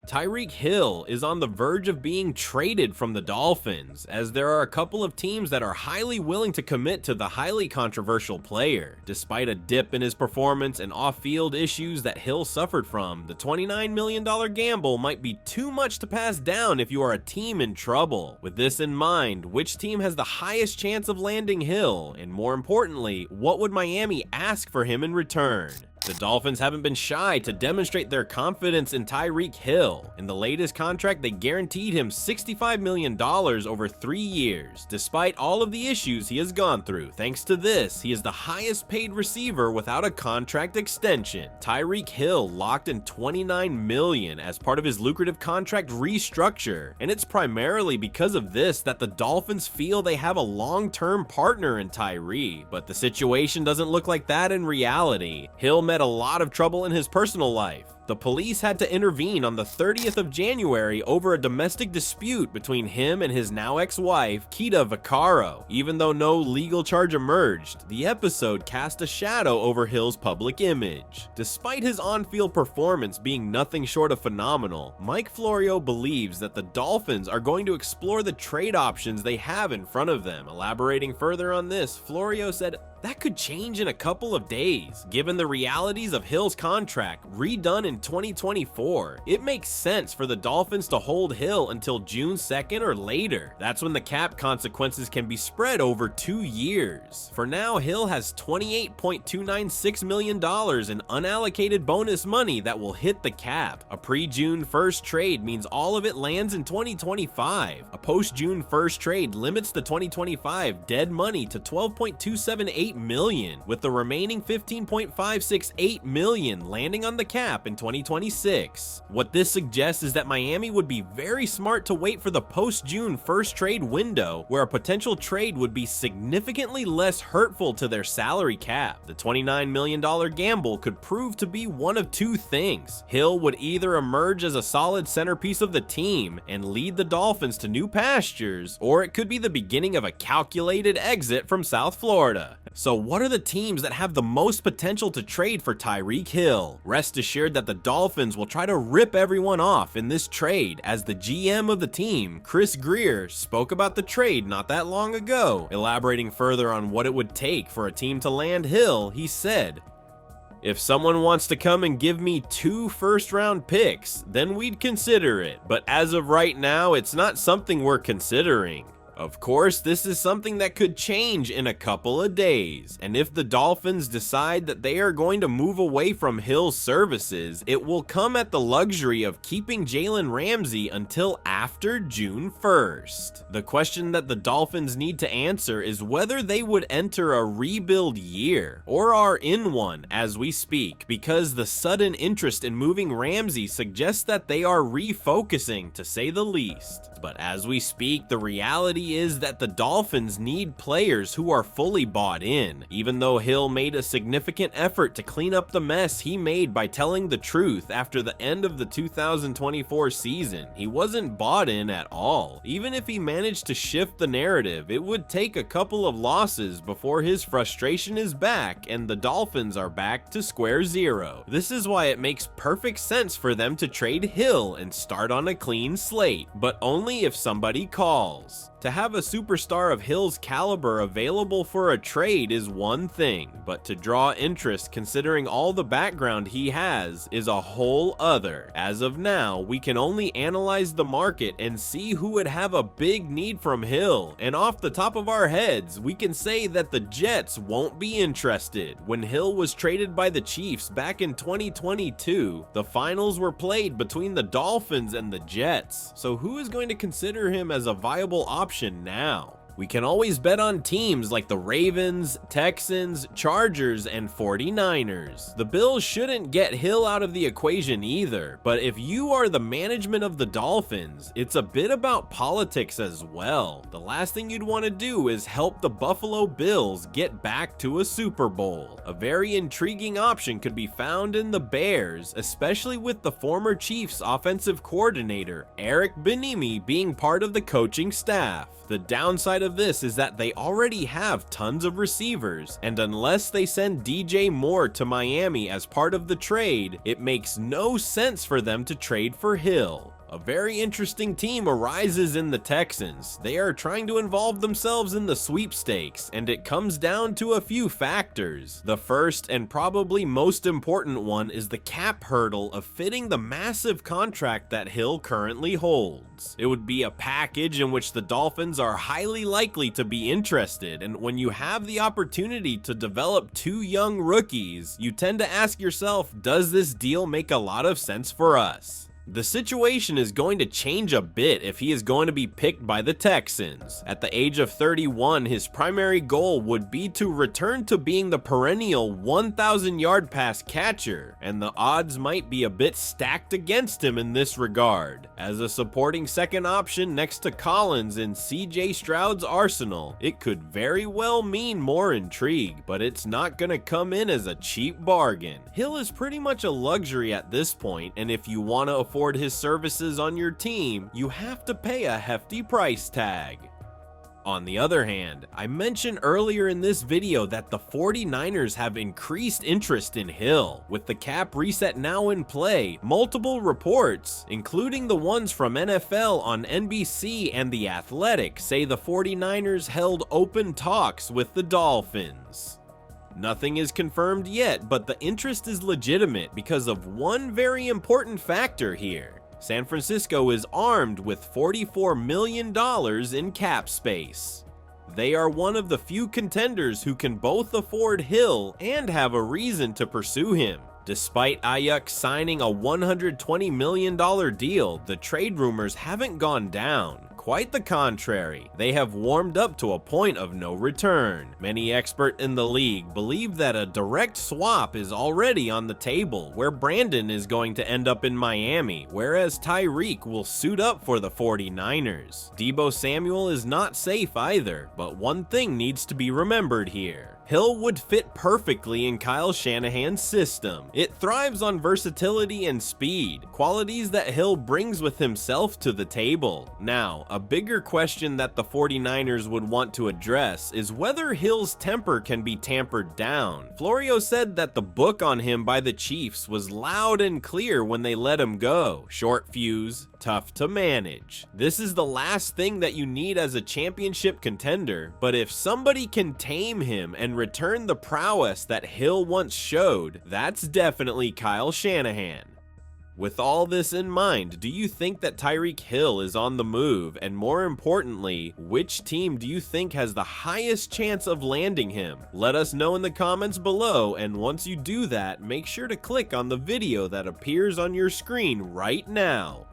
Tyreek Hill is on the verge of being traded from the Dolphins, as there are a couple of teams that are highly willing to commit to the highly controversial player. Despite a dip in his performance and off-field issues that Hill suffered from, the $29 million gamble might be too much to pass down if you are a team in trouble. With this in mind, which team has the highest chance of landing Hill? And more importantly, what would Miami ask for him in return? The Dolphins haven't been shy to demonstrate their confidence in Tyreek Hill. In the latest contract, they guaranteed him $65 million over 3 years, despite all of the issues he has gone through. Thanks to this, he is the highest paid receiver without a contract extension. Tyreek Hill locked in $29 million as part of his lucrative contract restructure, and it's primarily because of this that the Dolphins feel they have a long-term partner in Tyree, but the situation doesn't look like that in reality. Hill met a lot of trouble in his personal life. The police had to intervene on the 30th of January over a domestic dispute between him and his now ex-wife, Kita Vaccaro. Even though no legal charge emerged, the episode cast a shadow over Hill's public image. Despite his on-field performance being nothing short of phenomenal, Mike Florio believes that the Dolphins are going to explore the trade options they have in front of them. Elaborating further on this, Florio said, "That could change in a couple of days. Given the realities of Hill's contract, redone in 2024, it makes sense for the Dolphins to hold Hill until June 2nd or later. That's when the cap consequences can be spread over 2 years. For now, Hill has $28.296 million in unallocated bonus money that will hit the cap. A pre-June 1st trade means all of it lands in 2025. A post-June 1st trade limits the 2025 dead money to $12.278 million, with the remaining $15.568 million landing on the cap in 2026. What this suggests is that Miami would be very smart to wait for the post-June 1st trade window, where a potential trade would be significantly less hurtful to their salary cap. The $29 million gamble could prove to be one of two things. Hill would either emerge as a solid centerpiece of the team and lead the Dolphins to new pastures, or it could be the beginning of a calculated exit from South Florida. So what are the teams that have the most potential to trade for Tyreek Hill? Rest assured that the Dolphins will try to rip everyone off in this trade, as the GM of the team, Chris Greer, spoke about the trade not that long ago. Elaborating further on what it would take for a team to land Hill, he said, "If someone wants to come and give me 2 first-round picks, then we'd consider it. But as of right now, it's not something we're considering. Of course, this is something that could change in a couple of days, and if the Dolphins decide that they are going to move away from Hill's services, it will come at the luxury of keeping Jalen Ramsey until after June 1st. The question that the Dolphins need to answer is whether they would enter a rebuild year, or are in one as we speak, because the sudden interest in moving Ramsey suggests that they are refocusing, to say the least. But as we speak, the reality is that the Dolphins need players who are fully bought in. Even though Hill made a significant effort to clean up the mess he made by telling the truth after the end of the 2024 season, he wasn't bought in at all. Even if he managed to shift the narrative, it would take a couple of losses before his frustration is back and the Dolphins are back to square zero. This is why it makes perfect sense for them to trade Hill and start on a clean slate, but only if somebody calls. To have a superstar of Hill's caliber available for a trade is one thing, but to draw interest considering all the background he has is a whole other. As of now, we can only analyze the market and see who would have a big need from Hill, and off the top of our heads, we can say that the Jets won't be interested. When Hill was traded by the Chiefs back in 2022, the finals were played between the Dolphins and the Jets, so who is going to consider him as a viable option now? We can always bet on teams like the Ravens, Texans, Chargers, and 49ers. The Bills shouldn't get Hill out of the equation either, but if you are the management of the Dolphins, it's a bit about politics as well. The last thing you'd want to do is help the Buffalo Bills get back to a Super Bowl. A very intriguing option could be found in the Bears, especially with the former Chiefs offensive coordinator, Eric Bieniemy, being part of the coaching staff. The downside of of this is that they already have tons of receivers, and unless they send DJ Moore to Miami as part of the trade, it makes no sense for them to trade for Hill. A very interesting team arises in the Texans. They are trying to involve themselves in the sweepstakes, and it comes down to a few factors. The first and probably most important one is the cap hurdle of fitting the massive contract that Hill currently holds. It would be a package in which the Dolphins are highly likely to be interested, and when you have the opportunity to develop two young rookies, you tend to ask yourself, does this deal make a lot of sense for us? The situation is going to change a bit if he is going to be picked by the Texans. At the age of 31, his primary goal would be to return to being the perennial 1,000-yard pass catcher, and the odds might be a bit stacked against him in this regard. As a supporting second option next to Collins in CJ Stroud's arsenal, it could very well mean more intrigue, but it's not gonna come in as a cheap bargain. Hill is pretty much a luxury at this point, and if you want to afford his services on your team, you have to pay a hefty price tag. On the other hand, I mentioned earlier in this video that the 49ers have increased interest in Hill. With the cap reset now in play, multiple reports, including the ones from NFL on NBC and The Athletic, say the 49ers held open talks with the Dolphins. Nothing is confirmed yet, but the interest is legitimate because of one very important factor here. San Francisco is armed with $44 million in cap space. They are one of the few contenders who can both afford Hill and have a reason to pursue him. Despite Ayuk signing a $120 million deal, the trade rumors haven't gone down. Quite the contrary, they have warmed up to a point of no return. Many experts in the league believe that a direct swap is already on the table, where Brandon is going to end up in Miami, whereas Tyreek will suit up for the 49ers. Deebo Samuel is not safe either, but one thing needs to be remembered here. Hill would fit perfectly in Kyle Shanahan's system. It thrives on versatility and speed, qualities that Hill brings with himself to the table. Now, a bigger question that the 49ers would want to address is whether Hill's temper can be tampered down. Florio said that the book on him by the Chiefs was loud and clear when they let him go. Short fuse, tough to manage. This is the last thing that you need as a championship contender, but if somebody can tame him and return the prowess that Hill once showed, that's definitely Kyle Shanahan. With all this in mind, do you think that Tyreek Hill is on the move? And more importantly, which team do you think has the highest chance of landing him? Let us know in the comments below, and once you do that, make sure to click on the video that appears on your screen right now.